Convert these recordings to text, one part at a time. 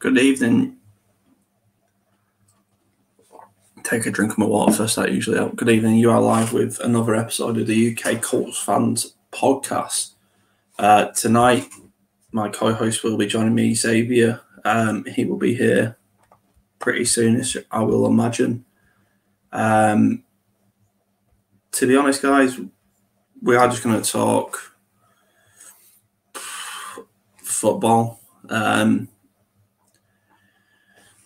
Good evening. Take a drink of my water first, that usually helps. Good evening. You are live with another episode of the UK Colts Fans podcast. Tonight, my co-host will be joining me, Xavier. He will be here pretty soon, I will imagine. To be honest, guys, we are just going to talk football.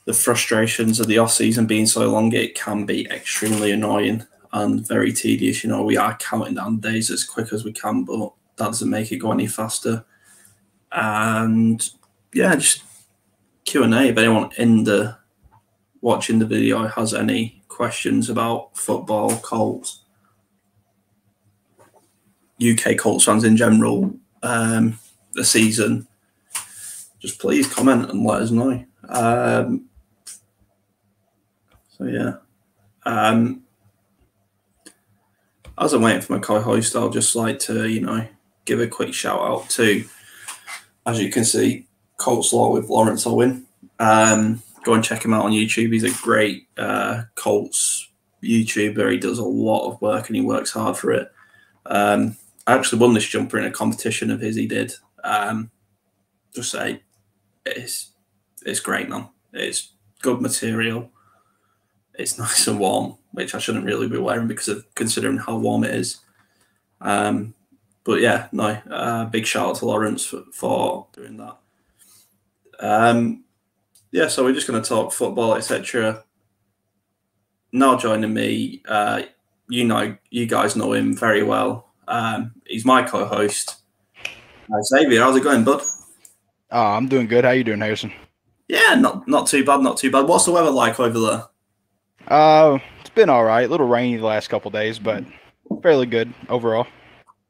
The frustrations of the off-season being so long, it can be extremely annoying and very tedious. You know, we are counting down days as quick as we can, but that doesn't make it go any faster. And yeah, just Q&A. If anyone watching the video has any questions about football, Colts, UK Colts fans in general, the season, just please comment and let us know. So yeah, as I'm waiting for my co-host, I'll just like to, give a quick shout out to, as you can see, Colts Law with Lawrence Owen. Go and check him out on YouTube. He's a great Colts YouTuber. He does a lot of work and he works hard for it. I actually won this jumper in a competition of his he did. Just say it's great, man. It's good material. It's nice and warm, which I shouldn't really be wearing because of considering how warm it is. But yeah, no, big shout out to Lawrence for doing that. Yeah, so we're just going to talk football, etc. Now joining me, you guys know him very well. He's my co-host. Xavier, how's it going, bud? I'm doing good. How you doing, Harrison? Yeah, not too bad, not too bad. What's the weather like over there? It's been all right. A little rainy the last couple of days, but fairly good overall.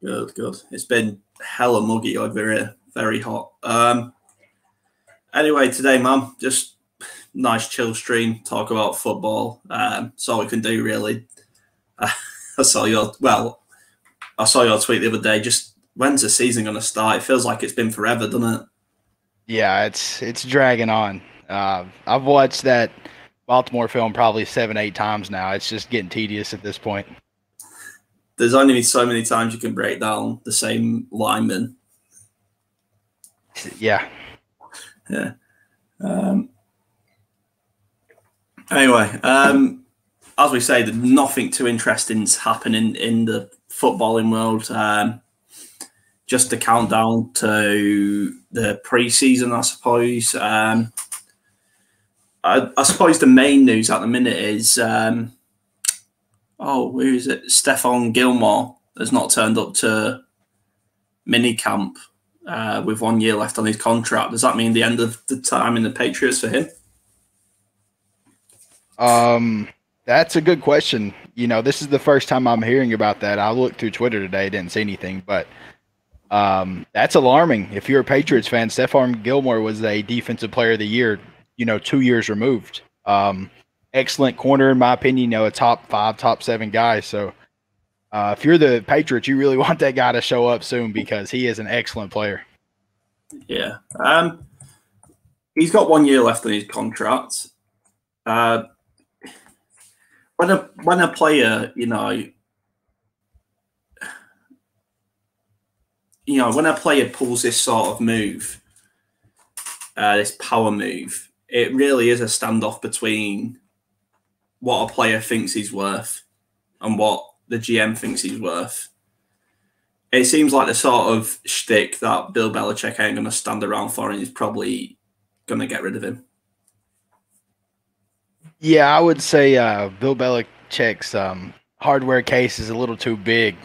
Good. It's been hella muggy over here. Very hot. Anyway, today, man, just nice chill stream, talk about football. That's all we can do, really. I saw your tweet the other day. Just when's the season going to start? It feels like it's been forever, doesn't it? Yeah, it's dragging on. I've watched that Baltimore film probably 7-8 times now. It's just getting tedious at this point. There's only so many times you can break down the same lineman. Yeah. Anyway, as we say, nothing too interesting's happening in the footballing world. Just a countdown to the preseason, I suppose. I suppose the main news at the minute is, where is it? Stephon Gilmore has not turned up to minicamp with 1 year left on his contract. Does that mean the end of the time in the Patriots for him? That's a good question. This is the first time I'm hearing about that. I looked through Twitter today, didn't see anything, but that's alarming. If you're a Patriots fan, Stephon Gilmore was a Defensive Player of the Year, 2 years removed. Excellent corner, in my opinion, a top 5, top 7 guy. So if you're the Patriots, you really want that guy to show up soon because he is an excellent player. Yeah. He's got 1 year left on his contract. When a player, when a player pulls this sort of move, this power move, it really is a standoff between what a player thinks he's worth and what the GM thinks he's worth. It seems like the sort of shtick that Bill Belichick ain't going to stand around for and he's probably going to get rid of him. Yeah, I would say Bill Belichick's hardware case is a little too big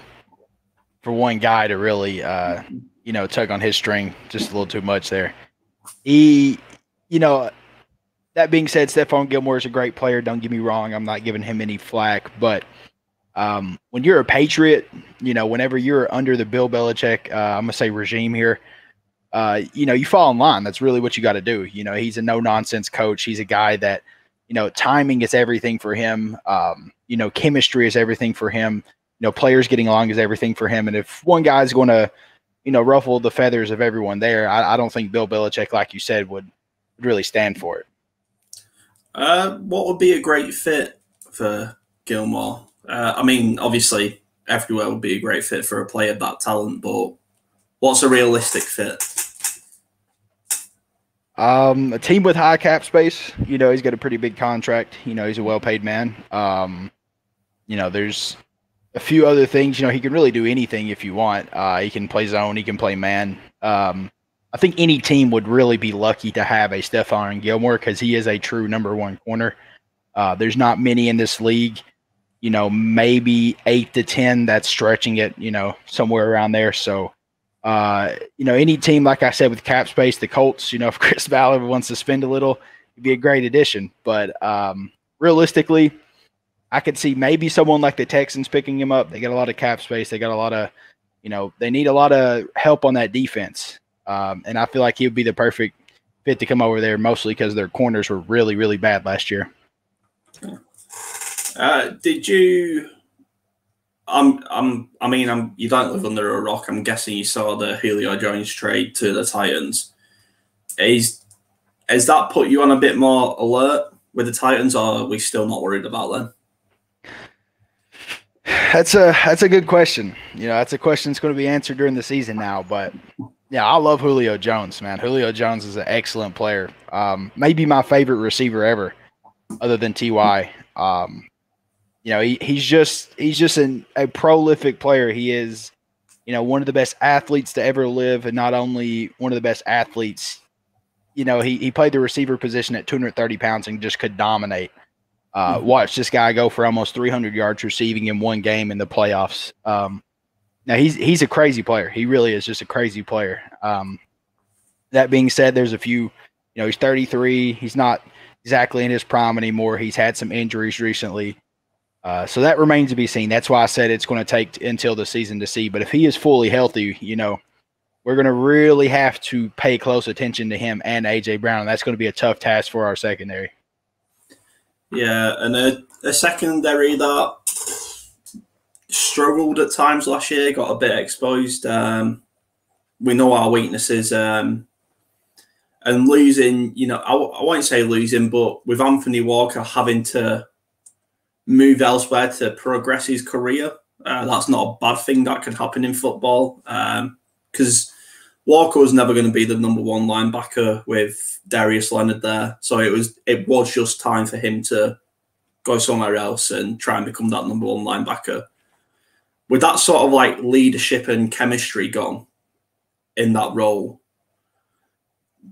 for one guy to really, tug on his string just a little too much there. That being said, Stephon Gilmore is a great player. Don't get me wrong. I'm not giving him any flack. But when you're a Patriot, whenever you're under the Bill Belichick, I'm going to say regime here, you fall in line. That's really what you got to do. He's a no-nonsense coach. He's a guy that, timing is everything for him. Chemistry is everything for him. Players getting along is everything for him. And if one guy's going to, ruffle the feathers of everyone there, I don't think Bill Belichick, like you said, would would really stand for it. What would be a great fit for Gilmore? I mean, obviously, everywhere would be a great fit for a player of that talent, but what's a realistic fit? A team with high cap space. He's got a pretty big contract. He's a well-paid man. There's a few other things. He can really do anything if you want. He can play zone. He can play man. I think any team would really be lucky to have a Stephon Gilmore because he is a true number one corner. There's not many in this league. Maybe 8 to 10. That's stretching it. Somewhere around there. So. Any team, like I said, with cap space, the Colts, if Chris Ballard wants to spend a little, it'd be a great addition. But realistically, I could see maybe someone like the Texans picking him up. They got a lot of cap space. They got a lot of, they need a lot of help on that defense. And I feel like he would be the perfect fit to come over there, mostly because their corners were really, really bad last year. Did you? You don't live under a rock. I'm guessing you saw the Julio Jones trade to the Titans. Has that put you on a bit more alert with the Titans, or are we still not worried about them? That's a good question. That's a question that's going to be answered during the season now. But yeah, I love Julio Jones, man. Julio Jones is an excellent player. Maybe my favorite receiver ever, other than Ty. He's just a prolific player. He is, one of the best athletes to ever live, and not only one of the best athletes. He played the receiver position at 230 pounds and just could dominate. Watch this guy go for almost 300 yards receiving in one game in the playoffs. Now he's a crazy player. He really is just a crazy player. That being said, there's a few. He's 33. He's not exactly in his prime anymore. He's had some injuries recently. So that remains to be seen. That's why I said it's going to take until the season to see. But if he is fully healthy, we're going to really have to pay close attention to him and A.J. Brown. And that's going to be a tough task for our secondary. Yeah, and a secondary that struggled at times last year, got a bit exposed. We know our weaknesses. And losing, I won't say losing, but with Anthony Walker having to move elsewhere to progress his career. That's not a bad thing that can happen in football because Walker was never going to be the number one linebacker with Darius Leonard there. So it was just time for him to go somewhere else and try and become that number one linebacker. With that sort of like leadership and chemistry gone in that role,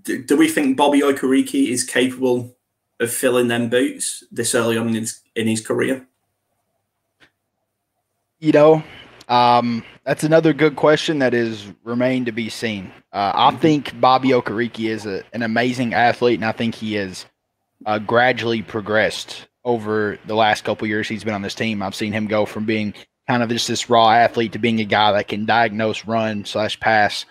do we think Bobby Okereke is capable of filling them boots this early on in his career? That's another good question that is remained to be seen. I think Bobby Okereke is an amazing athlete, and I think he has gradually progressed over the last couple of years he's been on this team. I've seen him go from being kind of just this raw athlete to being a guy that can diagnose, run/pass,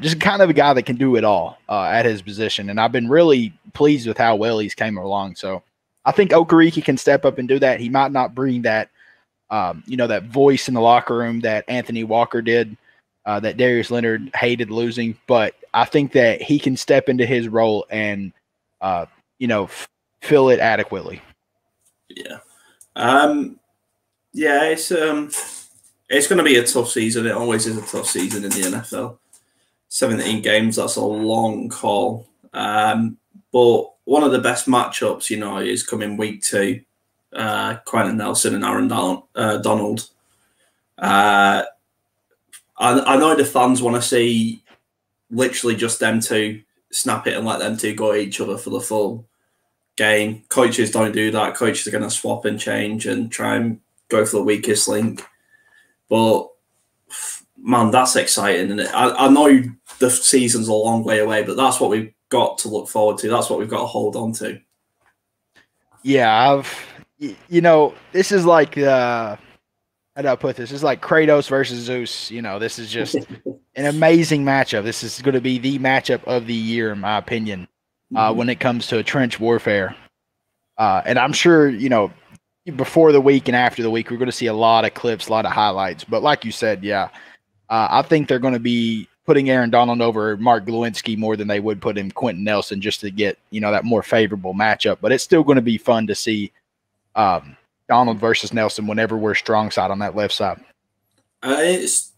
just kind of a guy that can do it all at his position. And I've been really pleased with how well he's came along. So I think Okereke can step up and do that. He might not bring that, that voice in the locker room that Anthony Walker did, that Darius Leonard hated losing. But I think that he can step into his role and, fill it adequately. Yeah. It's going to be a tough season. It always is a tough season in the NFL. 17 games, that's a long call. But one of the best matchups, is coming week 2. Quentin Nelson and Aaron Donald. I know the fans want to see literally just them two snap it and let them two go at each other for the full game. Coaches don't do that. Coaches are going to swap and change and try and go for the weakest link. But, man, that's exciting, isn't it? I know the season's a long way away, but that's what we've got to look forward to. That's what we've got to hold on to. Yeah, this is like, how do I put this? It's like Kratos versus Zeus. This is just an amazing matchup. This is going to be the matchup of the year, in my opinion, when it comes to trench warfare. And I'm sure, before the week and after the week, we're going to see a lot of clips, a lot of highlights. But like you said, I think they're going to be putting Aaron Donald over Mark Glowinski more than they would put him Quentin Nelson just to get, that more favorable matchup. But it's still going to be fun to see Donald versus Nelson whenever we're strong side on that left side. It is.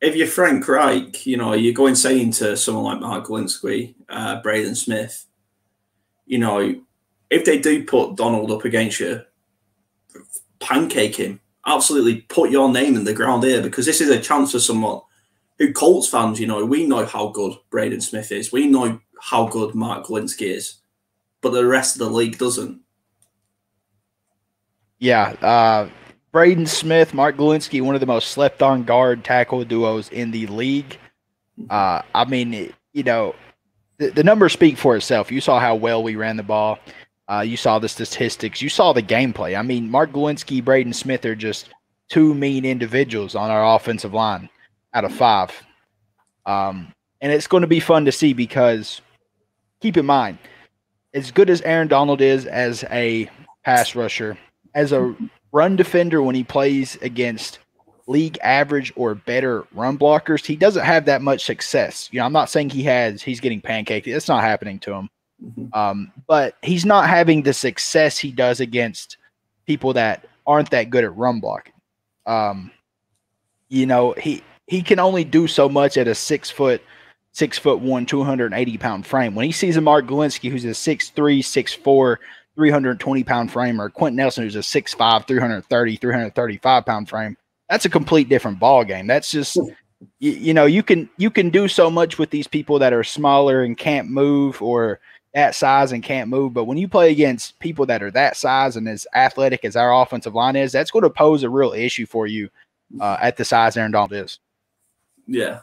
If you're Frank Reich, you're going saying to someone like Mark Glowinski, Braden Smith, if they do put Donald up against you, pancake him. Absolutely put your name in the ground here, because this is a chance for someone who Colts fans, we know how good Braden Smith is. We know how good Mark Glowinski is, but the rest of the league doesn't. Yeah. Braden Smith, Mark Glowinski, one of the most slept on guard tackle duos in the league. I mean, the numbers speak for itself. You saw how well we ran the ball. You saw the statistics. You saw the gameplay. I mean, Mark Glowinski, Braden Smith are just two mean individuals on our offensive line out of 5. And it's going to be fun to see, because keep in mind, as good as Aaron Donald is as a pass rusher, as a run defender when he plays against league average or better run blockers, he doesn't have that much success. I'm not saying he's getting pancaked. That's not happening to him. Mm-hmm. But he's not having the success he does against people that aren't that good at run blocking. He can only do so much at a 6'1", 280-pound frame. When he sees a Mark Glowinski who's a 6'3", 6'4", 320-pound frame, or Quentin Nelson who's a 6'5", 330, 335-pound frame, that's a complete different ball game. That's just you can do so much with these people that are smaller and can't move, or that size and can't move. But when you play against people that are that size and as athletic as our offensive line is, that's going to pose a real issue for you at the size Aaron Donald is. Yeah.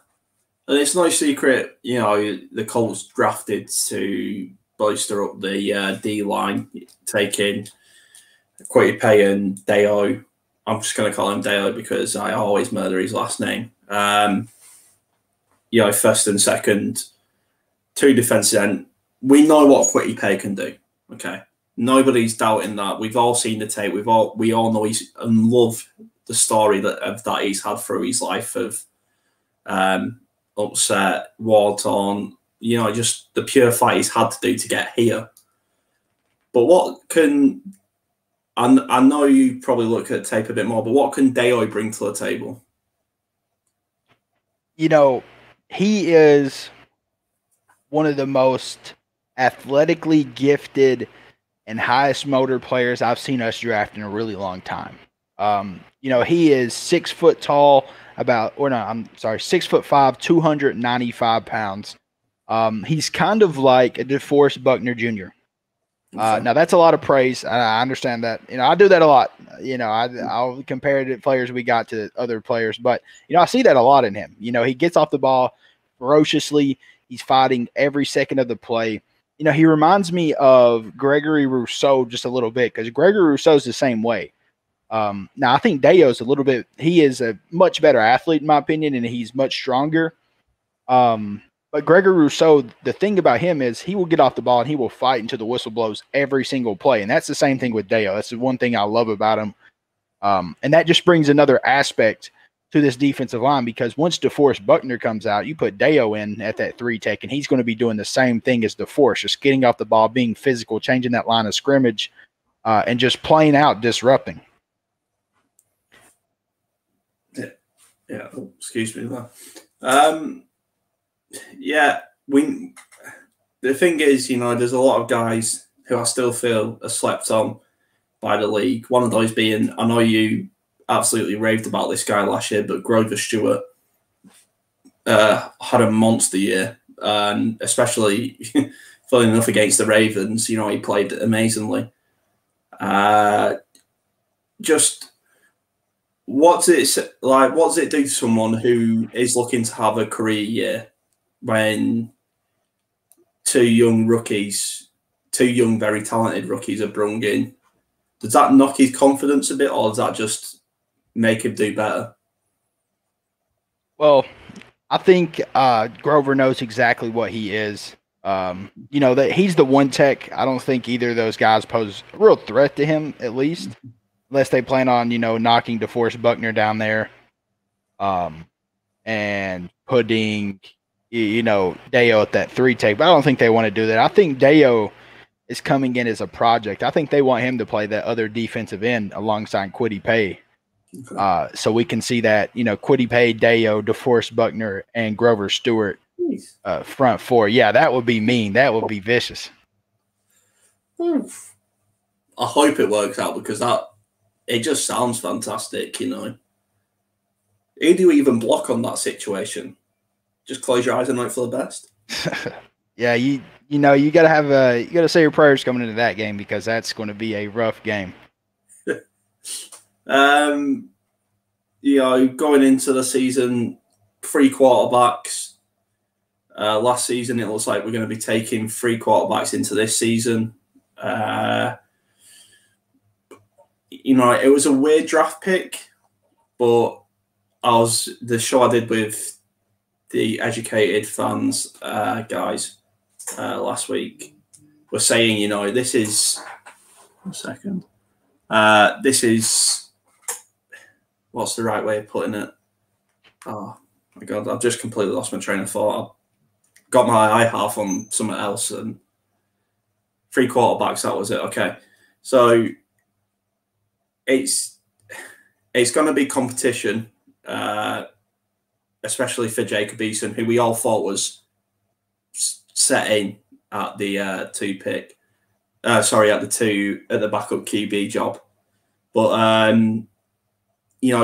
And it's no secret, the Colts drafted to bolster up the D-line, taking Kwity Paye and Deo. I'm just going to call him Deo because I always murder his last name. First and second, 2 defensive end. We know what Kwity Paye can do. Okay, nobody's doubting that. We've all seen the tape. We all know he's and love the story that he's had through his life of upset, war torn. Just the pure fight he's had to do to get here. But what can, and I know you probably look at tape a bit more, but what can Deo bring to the table? He is one of the most athletically gifted and highest motor players I've seen us draft in a really long time. He is 6 foot tall, 6'5", 295 pounds. He's kind of like a DeForest Buckner Jr. Now that's a lot of praise. I understand that. I do that a lot. I'll compare the players we got to other players, but I see that a lot in him. He gets off the ball ferociously. He's fighting every second of the play. He reminds me of Gregory Rousseau just a little bit, because Gregory Rousseau's the same way. Now I think Deo's he is a much better athlete in my opinion, and he's much stronger. But Gregory Rousseau, the thing about him is he will get off the ball and he will fight until the whistle blows every single play. And that's the same thing with Deo. That's the one thing I love about him. And that just brings another aspect to this defensive line, because once DeForest Buckner comes out, you put Deo in at that 3 tech, and he's going to be doing the same thing as DeForest, just getting off the ball, being physical, changing that line of scrimmage, and just playing out, disrupting. Yeah. Oh, excuse me. The thing is, there's a lot of guys who I still feel are slept on by the league. One of those being, I know you absolutely raved about this guy last year, but Grover Stewart had a monster year, and especially funnily enough against the Ravens, he played amazingly. Just what's it do to someone who is looking to have a career year when 2 young, very talented rookies are brung in? Does that knock his confidence a bit, or does that just make him do better? Well, I think Grover knows exactly what he is. That he's the 1 tech. I don't think either of those guys pose a real threat to him, at least, unless they plan on, knocking DeForest Buckner down there. and putting, Deo at that 3 take. But I don't think they want to do that. I think Deo is coming in as a project. I think they want him to play that other defensive end alongside Kwity Paye. Okay. So we can see that, Kwity Paye, Deo, DeForest Buckner, and Grover Stewart front four. Yeah, that would be mean. That would be vicious. Oof. I hope it works out because it just sounds fantastic, Who do you even block on that situation? Just close your eyes and hope for the best. Yeah, you gotta say your prayers coming into that game because that's going to be a rough game. Going into the season, 3 quarterbacks. Last season, it looks like we're going to be taking 3 quarterbacks into this season. It was a weird draft pick, but the show I did with the educated fans guys last week were saying, this is 1 second. This is what's the right way of putting it? Oh my god, I've just completely lost my train of thought. I got my eye half on something else and 3 quarterbacks. That was it. Okay, so it's going to be competition, especially for Jacob Eason, who we all thought was set in at the 2 pick. At the backup QB job. But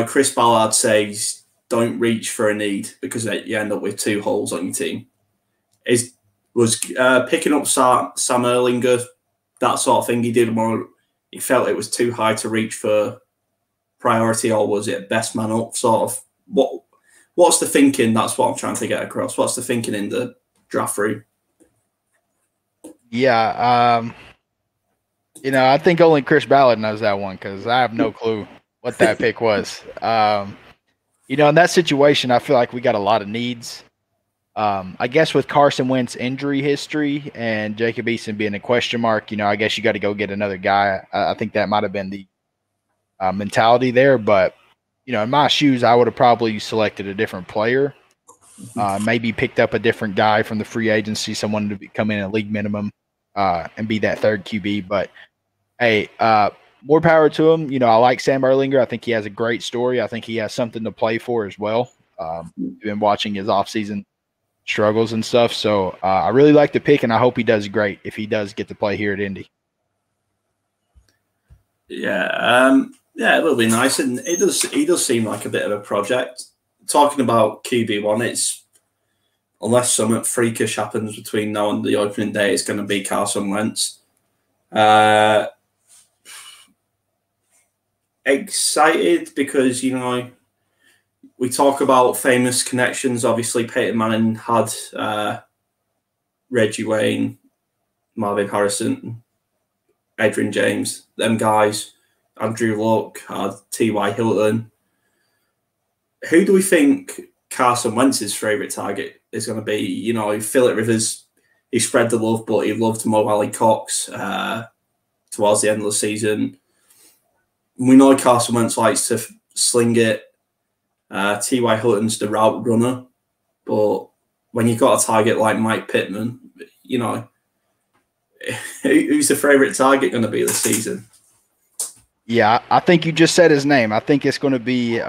Chris Ballard says don't reach for a need because you end up with 2 holes on your team. Was picking up Sam Erlinger, that sort of thing. He felt it was too high to reach for priority, or was it best man up sort of? What's the thinking? That's what I'm trying to get across. What's the thinking in the draft room? Yeah, I think only Chris Ballard knows that one because I have no clue what that pick was. In that situation, I feel like we got a lot of needs. I guess with Carson Wentz injury history and Jacob Eason being a question mark, I guess you got to go get another guy. I think that might have been the mentality there. But, in my shoes, I would have probably selected a different player, maybe picked up a different guy from the free agency, someone to come in at league minimum and be that 3rd QB. But, hey, more power to him. I like Sam Erlinger. I think he has a great story. I think he has something to play for as well. Been watching his offseason struggles and stuff. So I really like the pick, and I hope he does great if he does get to play here at Indy. Yeah, it will be nice, and he does seem like a bit of a project. Talking about QB1, it's unless something freakish happens between now and the opening day, it's going to be Carson Wentz. Excited because we talk about famous connections. Obviously, Peyton Manning had Reggie Wayne, Marvin Harrison, Adrian James, them guys. Andrew Luck had T.Y. Hilton. Who do we think Carson Wentz's favourite target is going to be? Phillip Rivers, he spread the love, but he loved Mo Alley Cox towards the end of the season. We know Carson Wentz likes to sling it. T.Y. Hilton's the route runner. But when you've got a target like Mike Pittman, who's the favourite target going to be this season? Yeah, I think you just said his name. I think it's going to be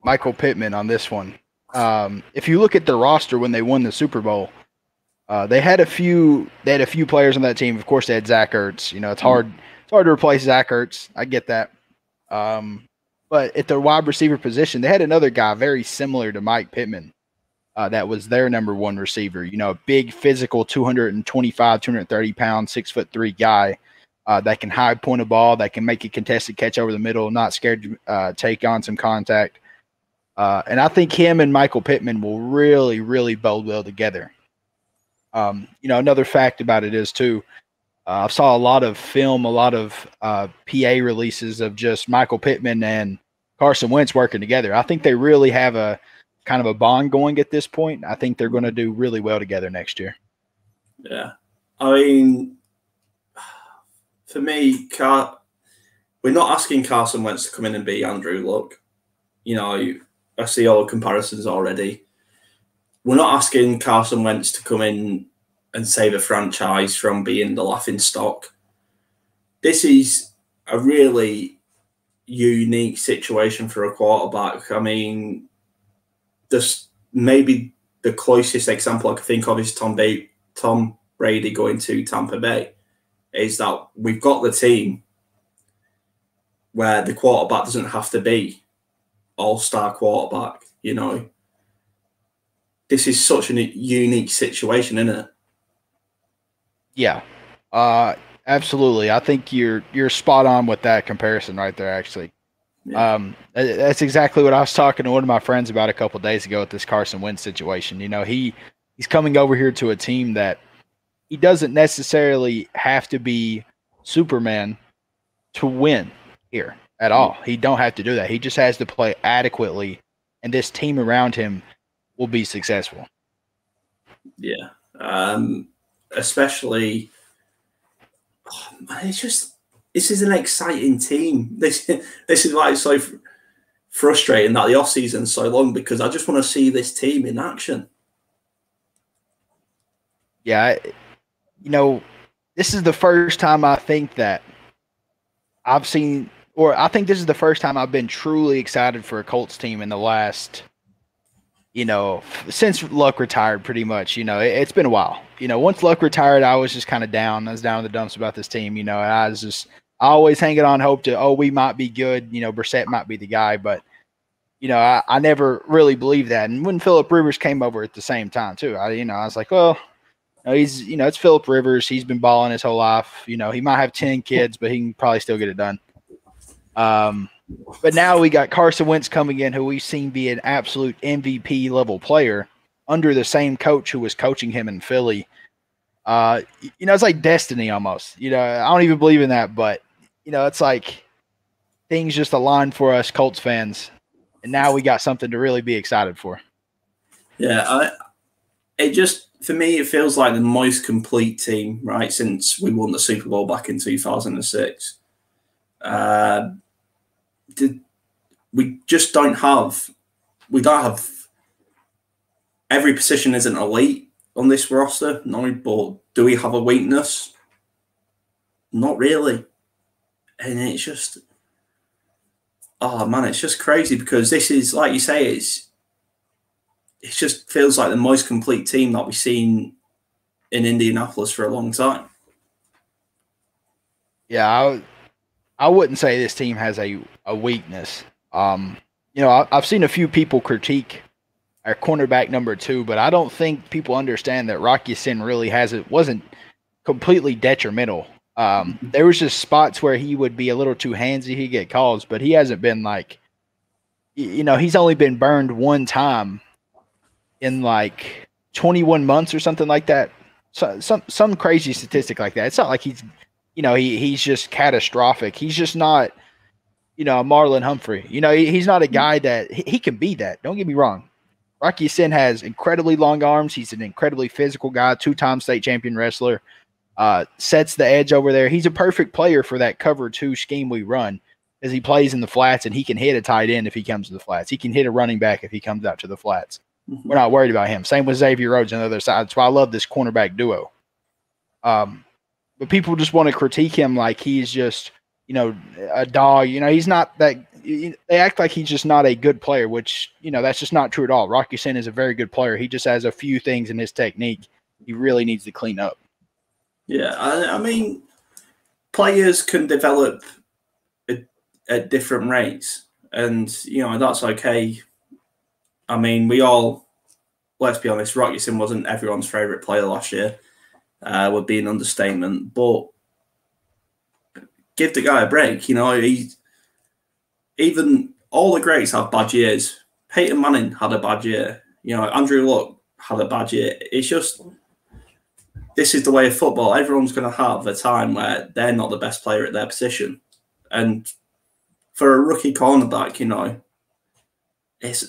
Michael Pittman on this one. If you look at the roster when they won the Super Bowl, they had a few players on that team. Of course, they had Zach Ertz. It's hard to replace Zach Ertz. I get that. But at the wide receiver position, they had another guy very similar to Mike Pittman that was their number 1 receiver. A big physical 225, 230 pound, 6'3" guy that can high point a ball, that can make a contested catch over the middle, not scared to take on some contact. And I think him and Michael Pittman will really, really bode well together. Another fact about it is too, I saw a lot of film, a lot of PA releases of just Michael Pittman and Carson Wentz working together. I think they really have a kind of a bond going at this point. I think they're going to do really well together next year. Yeah. I mean, for me, we're not asking Carson Wentz to come in and be Andrew Luck. I see all the comparisons already. We're not asking Carson Wentz to come in and save a franchise from being the laughing stock. This is a really unique situation for a quarterback. I mean, just maybe the closest example I can think of is Tom Brady going to Tampa Bay. Is that we've got the team where the quarterback doesn't have to be all-star quarterback, you know. This is such a unique situation, isn't it? Yeah, absolutely. I think you're spot on with that comparison right there, actually. Yeah. That's exactly what I was talking to one of my friends about a couple of days ago with this Carson Wentz situation. You know, he's coming over here to a team that he doesn't necessarily have to be Superman to win here at all. He don't have to do that. He just has to play adequately, and this team around him will be successful. Yeah. Especially, it's just, this is an exciting team. This is why it's so frustrating that the offseason is so long, because I just want to see this team in action. Yeah, you know, this is the first time I think that I've seen, or I think this is the first time I've been truly excited for a Colts team in the last, you know, since Luck retired pretty much. You know, it's been a while. You know, once Luck retired, I was just kind of down. I was down in the dumps about this team, you know, and I always hanging on hope to, we might be good. You know, Brissett might be the guy, but, you know, I never really believed that. And when Phillip Rivers came over at the same time too, I was like, well, it's Phillip Rivers. He's been balling his whole life. You know, he might have 10 kids, but he can probably still get it done. But now we got Carson Wentz coming in, who we've seen be an absolute MVP level player under the same coach who was coaching him in Philly. It's like destiny almost. You know, I don't even believe in that, but, you know, it's like things just aligned for us Colts fans. And now we got something to really be excited for. Yeah, for me, it feels like the most complete team, right, since we won the Super Bowl back in 2006. We don't have every position isn't elite on this roster. No, but do we have a weakness? Not really. And it's just, it's just crazy, because this is, like you say, it just feels like the most complete team that we've seen in Indianapolis for a long time. Yeah, I wouldn't say this team has a weakness. I've seen a few people critique our cornerback number 2, but I don't think people understand that Rocky Sin really wasn't completely detrimental. There was just spots where he would be a little too handsy, he'd get calls, but he hasn't been like, he's only been burned one time in like 21 months or something like that. So, some crazy statistic like that. It's not like he's just catastrophic. He's just not, Marlon Humphrey. He's not a guy that he can be that. Don't get me wrong. Rocky Sin has incredibly long arms. He's an incredibly physical guy, 2-time state champion wrestler. Sets the edge over there. He's a perfect player for that cover 2 scheme we run, as he plays in the flats, and he can hit a tight end if he comes to the flats. He can hit a running back if he comes out to the flats. Mm-hmm. We're not worried about him. Same with Xavier Rhodes on the other side. That's why I love this cornerback duo. But people just want to critique him like he's just, a dog. He's not that. They act like he's just not a good player, which, that's just not true at all. Rocky Sin is a very good player. He just has a few things in his technique he really needs to clean up. Yeah, I mean, players can develop at different rates, and, that's okay. I mean, let's be honest, Rocky Sin wasn't everyone's favourite player last year. Would be an understatement, but give the guy a break. Even all the greats have bad years. Peyton Manning had a bad year. Andrew Luck had a bad year. It's just, this is the way of football. Everyone's going to have a time where they're not the best player at their position. And for a rookie cornerback,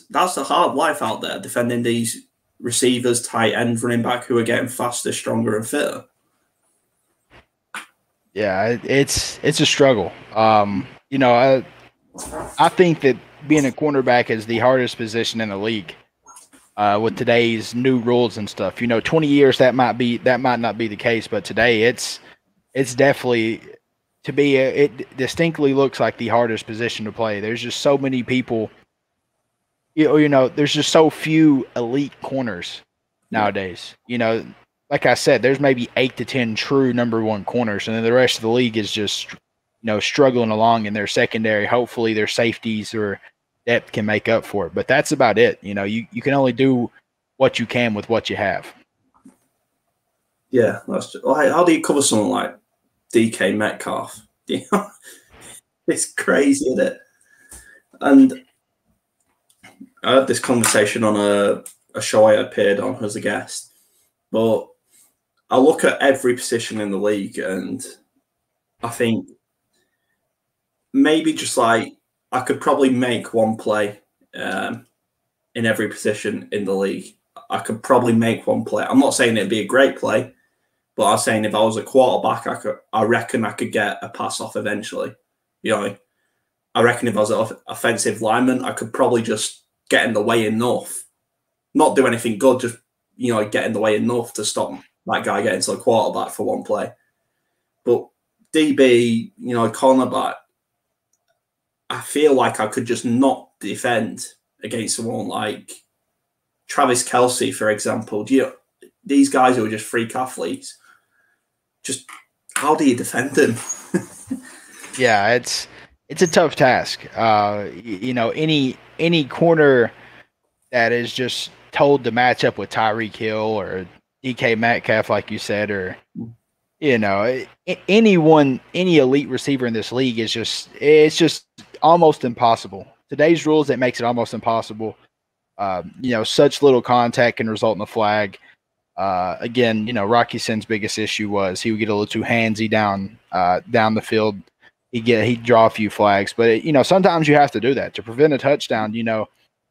that's a hard life out there, defending these receivers, tight ends, running back who are getting faster, stronger, and fitter. Yeah, it's a struggle. I think that being a cornerback is the hardest position in the league with today's new rules and stuff. 20 years that might not be the case, but today it's definitely it distinctly looks like the hardest position to play. There's just so many people. There's just so few elite corners nowadays. Like I said, there's maybe 8 to 10 true number one corners, and then the rest of the league is just struggling along in their secondary. Hopefully their safeties or depth can make up for it, but that's about it. You can only do what you can with what you have. Yeah, that's just, how do you cover someone like DK Metcalf? It's crazy, isn't it? And I had this conversation on a show I appeared on as a guest, but I look at every position in the league and I think maybe just like I could probably make one play in every position in the league. I could probably make one play. I'm not saying it'd be a great play, but I'm saying if I was a quarterback, I reckon I could get a pass off eventually. I reckon if I was an offensive lineman, I could probably just get in the way enough, not do anything good, just get in the way enough to stop that guy getting to the quarterback for one play. But DB, cornerback, I feel like I could just not defend against someone like Travis Kelce, for example. These guys who are just freak athletes, just how do you defend them? Yeah, it's a tough task. Any corner that is just told to match up with Tyreek Hill or DK Metcalf, like you said, or any elite receiver in this league it's just almost impossible. Today's rules, it makes it almost impossible. Such little contact can result in a flag. Again, Rocky Sin's biggest issue was he would get a little too handsy down the field. He'd draw a few flags, but sometimes you have to do that to prevent a touchdown.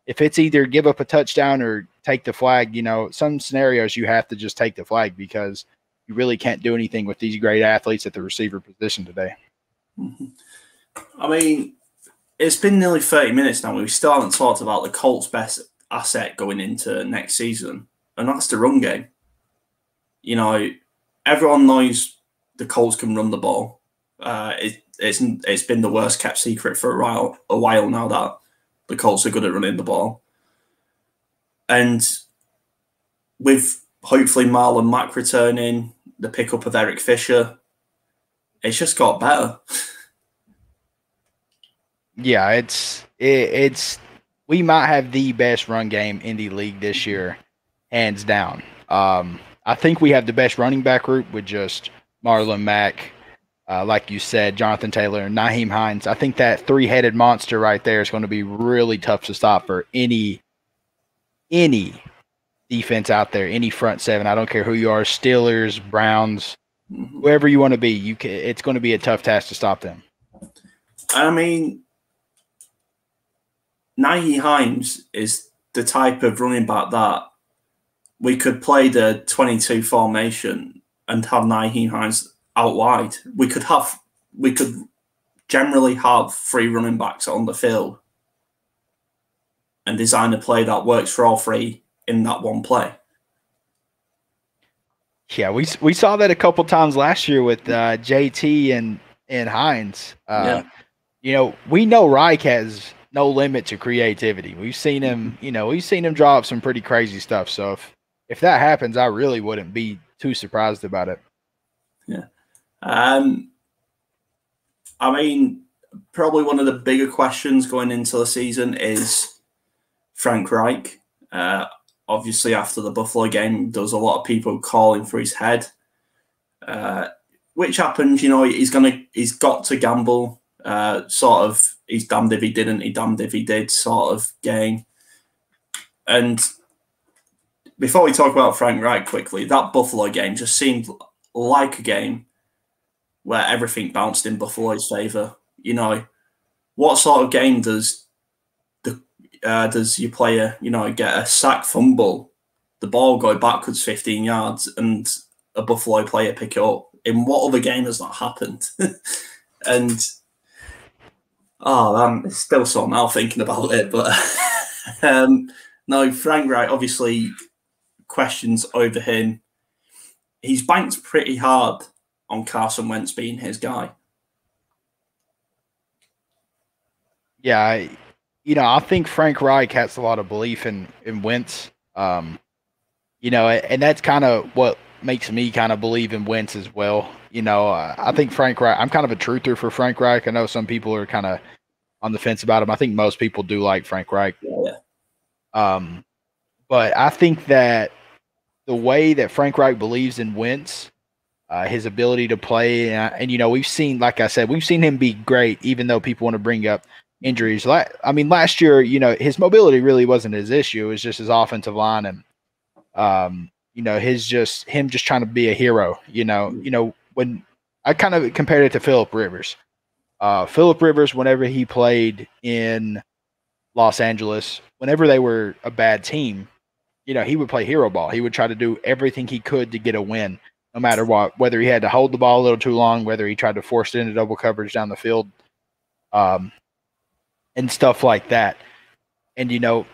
If it's either give up a touchdown or take the flag, some scenarios you have to just take the flag because you really can't do anything with these great athletes at the receiver position today. Mm-hmm. I mean, it's been nearly 30 minutes now. We still haven't talked about the Colts' best asset going into next season, and that's the run game. Everyone knows the Colts can run the ball. It's been the worst kept secret for a while now that the Colts are good at running the ball. And with hopefully Marlon Mack returning, the pickup of Eric Fisher, it's just got better. Yeah, it's we might have the best run game in the league this year, hands down. I think we have the best running back group with just Marlon Mack, like you said, Jonathan Taylor, and Nyheim Hines. I think that three-headed monster right there is going to be really tough to stop for any defense out there, any front seven. I don't care who you are, Steelers, Browns, whoever you want to be. It's going to be a tough task to stop them. I mean, Nyheim Hines is the type of running back that we could play the 22 formation and have Nyheim Hines out wide. We could generally have 3 running backs on the field and design a play that works for all 3 in that one play. Yeah, we saw that a couple times last year with JT and Hines. We know Reich has no limit to creativity. We've seen him, draw up some pretty crazy stuff. So if that happens, I really wouldn't be too surprised about it. Yeah. I mean, probably one of the bigger questions going into the season is Frank Reich. Obviously, after the Buffalo game, there was a lot of people calling for his head, which happened. He's got to gamble. Sort of, he's damned if he didn't, he damned if he did sort of game. And before we talk about Frank Reich quickly, that Buffalo game just seemed like a game where everything bounced in Buffalo's favor. What sort of game does your player, get a sack fumble, the ball go backwards 15 yards, and a Buffalo player pick it up? In what other game has that happened? And Oh, I'm still sore now thinking about it. But no, Frank Reich, obviously, questions over him. He's banked pretty hard on Carson Wentz being his guy. Yeah, I think Frank Reich has a lot of belief in Wentz. And that's kind of what makes me kind of believe in Wentz as well. I think Frank Reich. I'm kind of a truther for Frank Reich. I know some people are kind of on the fence about him. I think most people do like Frank Reich. Yeah. But I think that the way that Frank Reich believes in Wentz, his ability to play, and we've seen, like I said, we've seen him be great, even though people want to bring up injuries. Last year, his mobility really wasn't his issue. It was just his offensive line and him just trying to be a hero. When I kind of compared it to Phillip Rivers. Phillip Rivers, whenever he played in Los Angeles, whenever they were a bad team, he would play hero ball. He would try to do everything he could to get a win, no matter what, whether he had to hold the ball a little too long, whether he tried to force it into double coverage down the field, and stuff like that. And,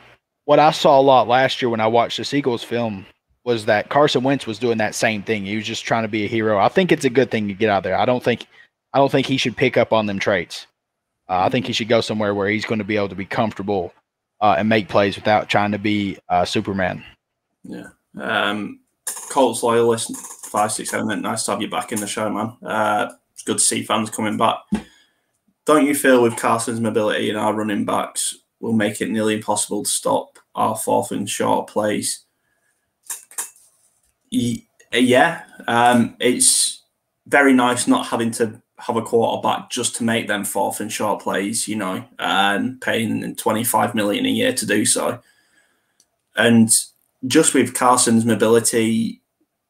what I saw a lot last year when I watched the Eagles film was that Carson Wentz was doing that same thing. He was just trying to be a hero. I think it's a good thing to get out there. I don't think he should pick up on them traits. I think he should go somewhere where he's going to be able to be comfortable and make plays without trying to be Superman. Yeah. Colts loyalist 567. Nice to have you back in the show, man. It's good to see fans coming back. Don't you feel with Carson's mobility and our running backs will make it nearly impossible to stop our fourth and short plays? Yeah. It's very nice not having to have a quarterback just to make them fourth and short plays, and paying $25 million a year to do so. And just with Carson's mobility,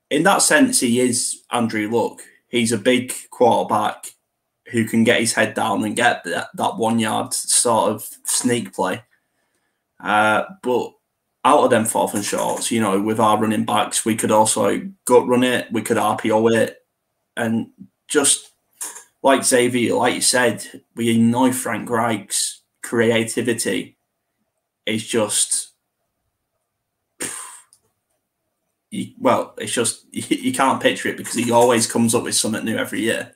in that sense, he is Andrew Luck. He's a big quarterback who can get his head down and get that 1 yard sort of sneak play. But out of them fourth and shorts, with our running backs, we could also gut run it, we could RPO it, and just like Xavier, like you said, we know Frank Reich's creativity is just, it's just, you can't picture it because he always comes up with something new every year.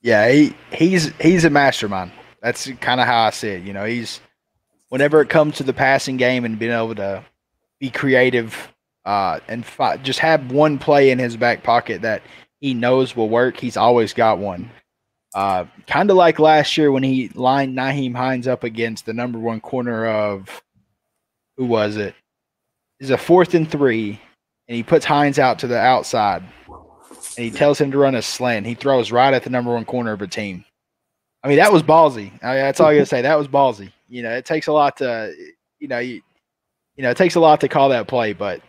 Yeah, he's a mastermind. That's kind of how I see it. He's, whenever it comes to the passing game and being able to be creative and just have one play in his back pocket that he knows will work, he's always got one. Kind of like last year when he lined Nyheim Hines up against the number one corner of, who was it? It's a 4th and 3, and he puts Hines out to the outside, and he tells him to run a slant. He throws right at the number one corner of a team. That was ballsy. That's all I gotta say. That was ballsy. It takes a lot to, it takes a lot to call that play, but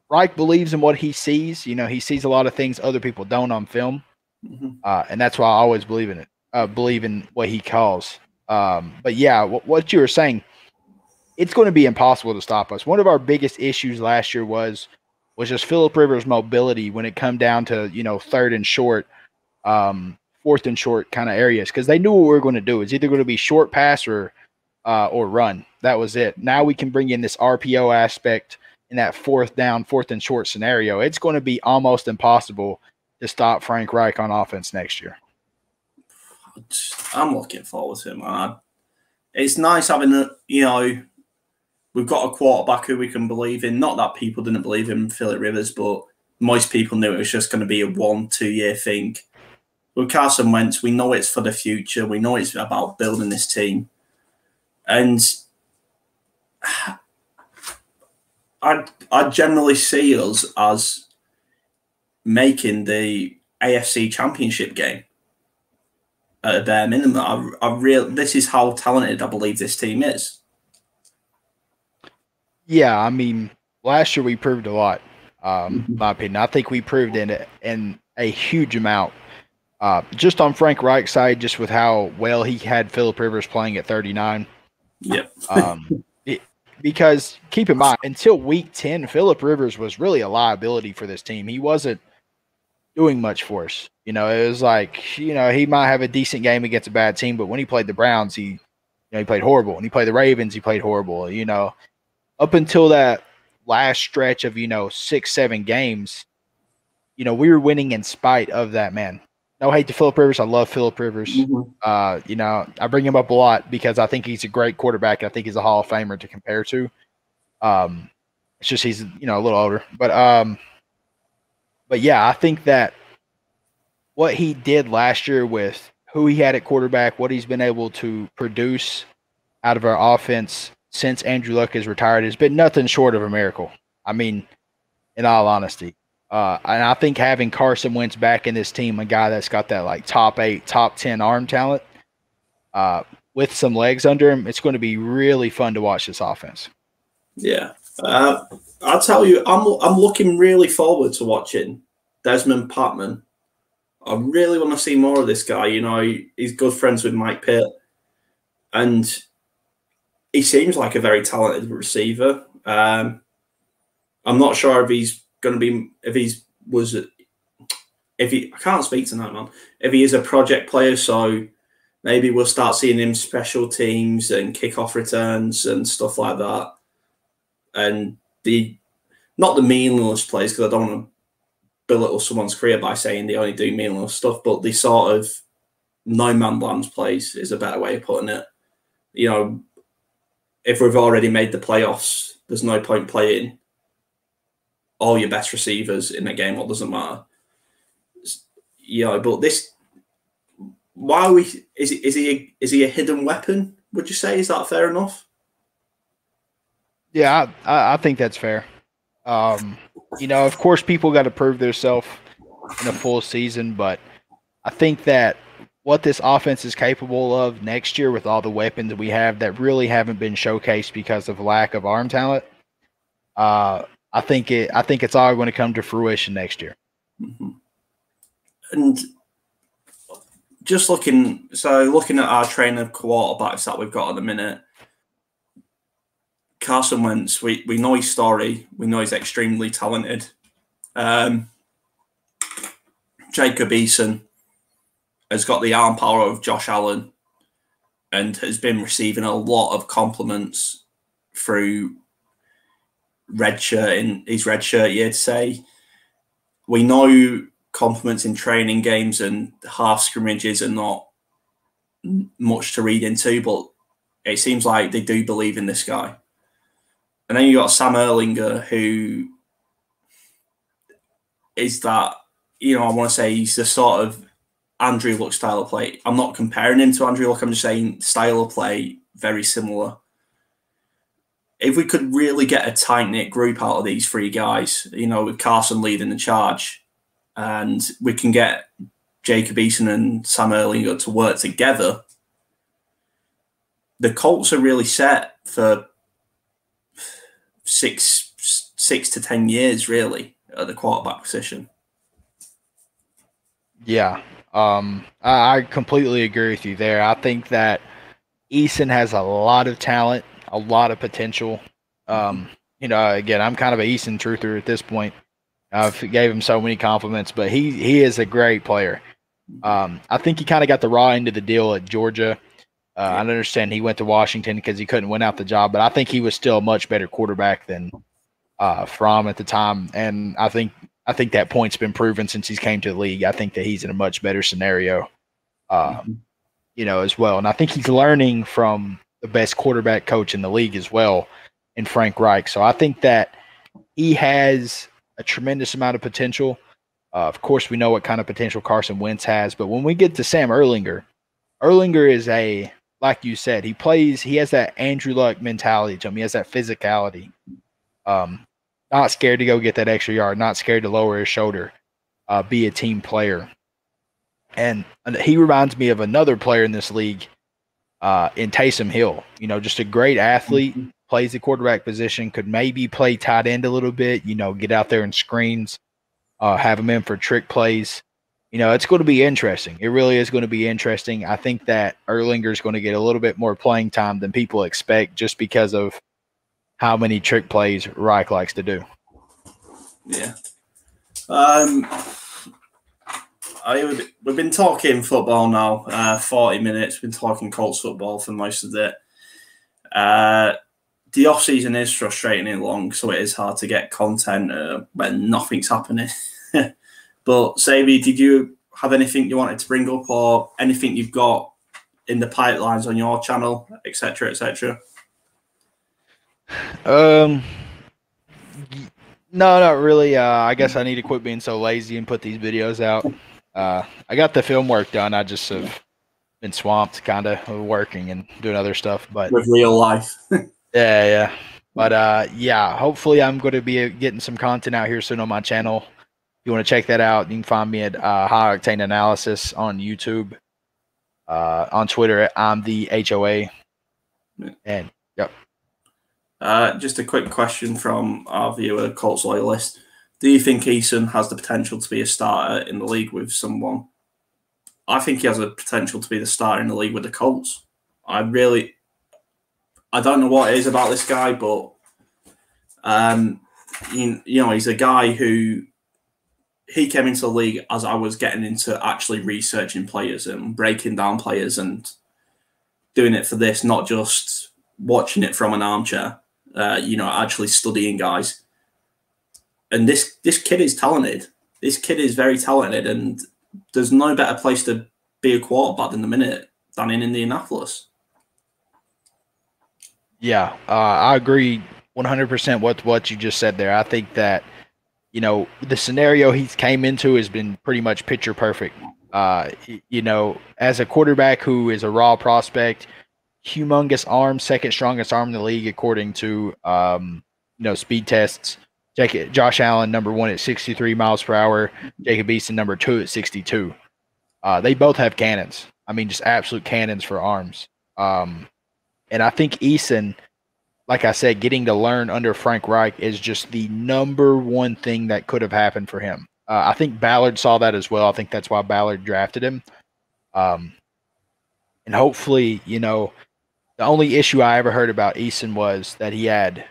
Reich believes in what he sees. He sees a lot of things other people don't on film, and that's why I always believe in it. Believe in what he calls. But yeah, what you were saying, it's going to be impossible to stop us. One of our biggest issues last year was just Phillip Rivers' mobility when it come down to 3rd and short, 4th and short kind of areas, because they knew what we were going to do. It's either going to be short pass or run. That was it. Now we can bring in this RPO aspect in that 4th down, 4th and short scenario. It's going to be almost impossible to stop Frank Reich on offense next year. I'm looking forward to it, man. It's nice having we've got a quarterback who we can believe in. Not that people didn't believe in Phillip Rivers, but most people knew it was just going to be a 1-2 year thing. With Carson Wentz, we know it's for the future. We know it's about building this team. And I generally see us as making the AFC Championship game at a bare minimum. This is how talented I believe this team is. Yeah, last year we proved a lot, in my opinion. I think we proved in a huge amount. Just on Frank Reich's side, just with how well he had Phillip Rivers playing at 39. Yep. Because keep in mind, until week 10, Phillip Rivers was really a liability for this team. He wasn't doing much for us. You know, it was like, you know, he might have a decent game against a bad team, but when he played the Browns, he played horrible. And he played the Ravens, he played horrible. You know, up until that last stretch of, 6, 7 games, we were winning in spite of that, man. No hate to Phillip Rivers. I love Phillip Rivers. I bring him up a lot because I think he's a great quarterback. I think he's a Hall of Famer to compare to. It's just he's, a little older. But yeah, I think that what he did last year with who he had at quarterback, what he's been able to produce out of our offense since Andrew Luck has retired has been nothing short of a miracle. I mean, in all honesty. And I think having Carson Wentz back in this team, a guy that's got that like top 8, top 10 arm talent, with some legs under him, it's going to be really fun to watch this offense. Yeah. I'll tell you, I'm looking really forward to watching Desmond Patman. I really want to see more of this guy. He's good friends with Mike Pitt, and he seems like a very talented receiver. I'm not sure if he's going to be, I can't speak tonight, man. If he is a project player, so maybe we'll start seeing him special teams and kickoff returns and stuff like that. And not the meaningless plays, because I don't want to belittle someone's career by saying they only do meaningless stuff, but the sort of no-man lands plays is a better way of putting it. If we've already made the playoffs, there's no point playing all your best receivers in a game. What doesn't matter. But this, is he a hidden weapon? Would you say, is that fair enough? Yeah, I think that's fair. Of course, people got to prove themselves in a full season, but I think that what this offense is capable of next year with all the weapons we have that really haven't been showcased because of lack of arm talent, I think it's all going to come to fruition next year. Mm-hmm. And just looking at our train of quarterbacks that we've got at the minute, Carson Wentz, we know his story. We know he's extremely talented. Jacob Eason has got the arm power of Josh Allen and has been receiving a lot of compliments through his red shirt year to say. We know compliments in training games and half scrimmages are not much to read into, but it seems like they do believe in this guy. And then you got Sam Erlinger, who is that, I want to say he's the sort of Andrew Luck style of play. I'm not comparing him to Andrew Luck. I'm just saying style of play, very similar. If we could really get a tight-knit group out of these three guys, with Carson leading the charge, and we can get Jacob Eason and Sam Erlinger to work together, the Colts are really set for 6 to 10 years, really, at the quarterback position. Yeah, I completely agree with you there. I think that Eason has a lot of talent, a lot of potential. Again, I'm kind of an Eason truther at this point. I've gave him so many compliments, but he is a great player. I think he kind of got the raw end of the deal at Georgia. I understand he went to Washington because he couldn't win out the job, but I think he was still a much better quarterback than Fromm at the time. And I think that point's been proven since he's came to the league. I think that he's in a much better scenario, as well. And I think he's learning from the best quarterback coach in the league as well, in Frank Reich. So I think that he has a tremendous amount of potential. Of course, we know what kind of potential Carson Wentz has, but when we get to Sam Erlinger is like you said, he has that Andrew Luck mentality to him. He has that physicality. Not scared to go get that extra yard, not scared to lower his shoulder, be a team player. And he reminds me of another player in this league, in Taysom Hill. Just a great athlete, plays the quarterback position, could maybe play tight end a little bit, get out there and screens, have him in for trick plays. It's going to be interesting. It really is going to be interesting. I think that Erlinger is going to get a little bit more playing time than people expect just because of how many trick plays Reich likes to do. Yeah. we've been talking football now, 40 minutes. We've been talking Colts football for most of it. The off season is frustrating and long, so it is hard to get content when nothing's happening. But Xavier, did you have anything you wanted to bring up, or anything you've got in the pipelines on your channel, etc., etc.? No, not really. I guess I need to quit being so lazy and put these videos out. I got the film work done. I just have been swamped kind of working and doing other stuff. But with real life. yeah. But yeah, hopefully I'm going to be getting some content out here soon on my channel. If you want to check that out, you can find me at High Octane Analysis on YouTube. On Twitter, I'm the HOA. And yep. Just a quick question from our viewer, Colts loyalist. Do you think Eason has the potential to be a starter in the league with someone? I think he has a potential to be the starter in the league with the Colts. I don't know what it is about this guy, but he's a guy who he came into the league as I was getting into actually researching players and breaking down players and doing it for this, not just watching it from an armchair. Actually studying guys. And this kid is talented. This kid is very talented, and there's no better place to be a quarterback than in Indianapolis. Yeah, I agree 100% with what you just said there. I think that, the scenario he came into has been pretty much picture perfect. As a quarterback who is a raw prospect, humongous arm, second strongest arm in the league according to speed tests. Check it. Josh Allen, number 1 at 63 miles per hour. Jacob Eason, number 2 at 62. They both have cannons. I mean, just absolute cannons for arms. And I think Eason, like I said, getting to learn under Frank Reich is just the number one thing that could have happened for him. I think Ballard saw that as well. I think that's why Ballard drafted him. And hopefully, the only issue I ever heard about Eason was that he had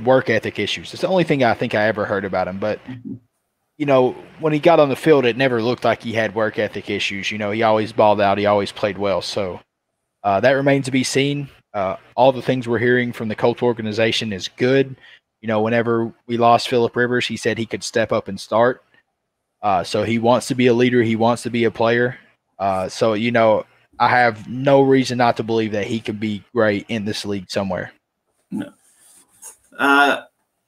work ethic issues. It's the only thing I think I ever heard about him. But, when he got on the field, it never looked like he had work ethic issues. He always balled out. He always played well. So that remains to be seen. All the things we're hearing from the Colts organization is good. Whenever we lost Phillip Rivers, he said he could step up and start. So he wants to be a leader. He wants to be a player. So I have no reason not to believe that he could be great in this league somewhere. No.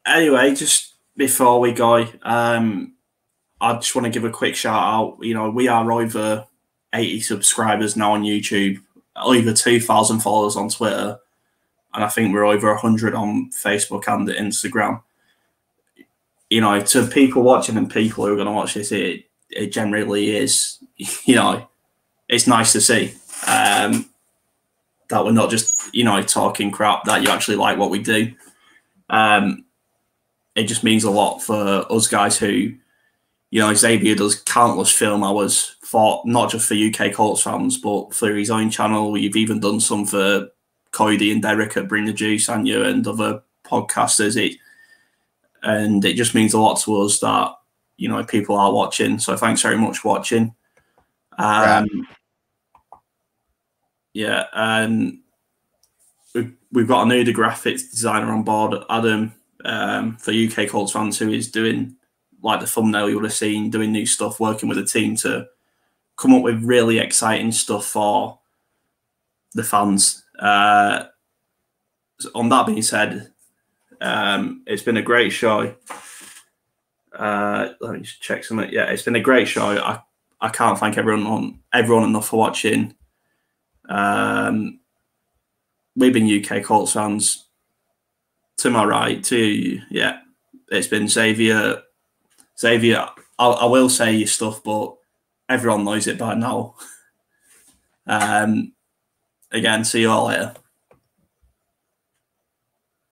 Anyway, just before we go, I just want to give a quick shout out. We are over 80 subscribers now on YouTube, over 2,000 followers on Twitter, and I think we're over 100 on Facebook and Instagram. To people watching and people who are going to watch this, it generally is, it's nice to see that we're not just, talking crap, that you actually like what we do. It just means a lot for us guys who, Xavier does countless film hours for not just for UK Colts fans, but for his own channel. You've even done some for Cody and Derek at Bring the Juice and you and other podcasters. And it just means a lot to us that, people are watching. So thanks very much for watching. We've got a new graphics designer on board, Adam, for UK Colts fans, who is doing, like the thumbnail you would have seen, doing new stuff, working with a team to come up with really exciting stuff for the fans. On that being said, it's been a great show. Let me just check something. Yeah, it's been a great show. I can't thank everyone enough for watching. We've been UK Colts fans. To my right, it's been Xavier. Xavier, I will say your stuff, but everyone knows it by now. Again, see you all later.